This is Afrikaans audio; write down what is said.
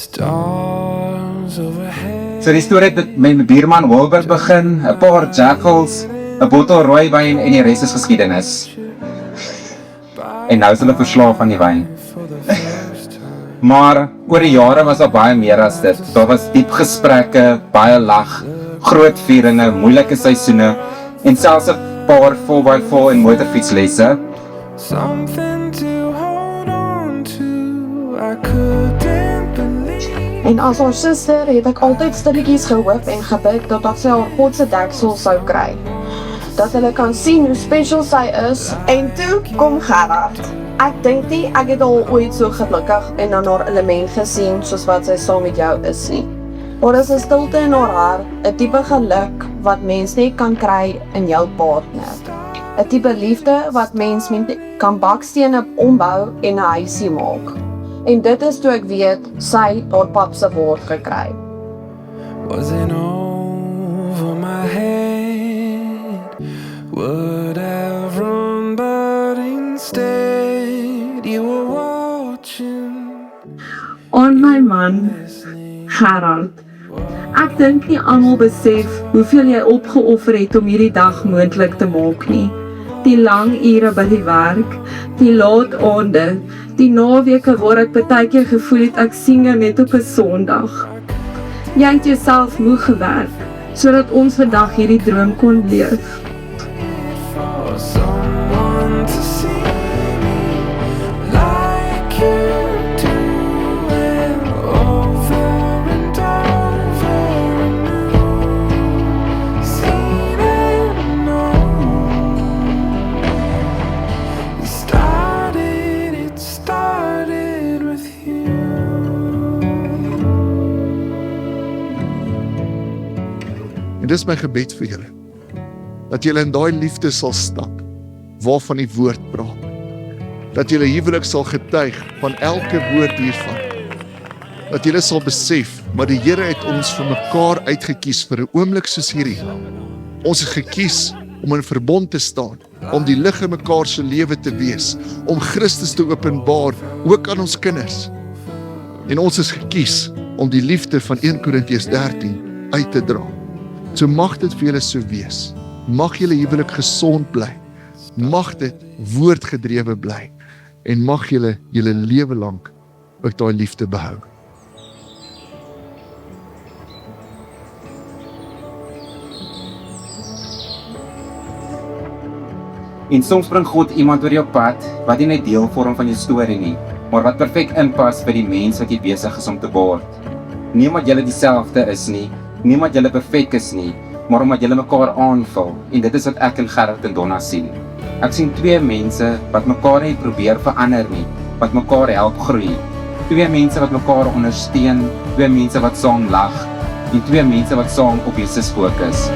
Stars overhead. So die storie het met my buurman Wilbert begin, 'n paar jackals, 'n bottel rooiwyn en die res is geskiedenis. En nou is hulle verslaaf aan die wyn. Maar oor die jare was daar baie meer as dit. Daar was diep gesprekke, baie lag, groot vieringe, moeilike seisoene en selfs 'n paar 4x4 en motorfietslesse. Something to hold on to. I couldn't believe. En as haar suster het ek altyd stilletjies gehoop en gebid dat sy haar pot se deksel sou kry. Dat hulle kan sien hoe special sy is. En toe kom Gerard. Ek dink nie ek het al ooit so gelukkig en aan haar element gesien soos wat sy saam met jou is nie. Daar is 'n stilte in haar hart, 'n tipe geluk wat mens net kan kry in jou partner. 'n Tipe liefde wat mens met kan bakstene ombou en 'n huisie maak. En dit is toe ek weet sy haar pap se woord gekry. Wasn't over my head. Would have run, but instead you were watching. Aan my man, Gerard. Ek dink nie almal besef hoeveel jy opgeoffer het om hierdie dag moontlik te maak nie. Die lang ure by die werk, die laat aande, die naweke waar ek partykeer gevoel het ek sien jou net op 'n Sondag. Jy het jouself moeg gewerk, sodat ons vandag hierdie droom kon leef. For someone to see me like you do, and over and over and seen and known. It started with you. En dis my gebed vir julle, dat julle in daai liefde sal stap, waarvan die woord praat. Dat julle huwelik sal getuig van elke woord hiervan. Dat julle sal besef, maar die Here het ons vir mekaar uitgekies vir 'n oomblik soos hierdie. Ons het gekies om in verbond te staan, om die lig in mekaar se lewe te wees, om Christus te openbaar, ook aan ons kinders. En ons is gekies om die liefde van 1 Korintiërs 13 uit te dra. So mag dit vir julle so wees. Mag julle huwelik gesond bly. Mag dit woordgedrewe bly. En mag julle lewe lank ook daai liefde behou. En soms bring God iemand oor jou pad wat nie net deel vorm van jou storie nie, maar wat perfek inpas vir die mens wat jy besig is om te word. Nie omdat julle dieselfde is nie, nie omdat julle perfek is nie, maar omdat julle mekaar aanvul. En dit is wat ek in Gerard en Donna sien. Ek sien twee mense wat mekaar nie probeer verander nie, wat mekaar help groei. Twee mense wat mekaar ondersteun, twee mense wat saam lag, en twee mense wat saam op Jesus fokus.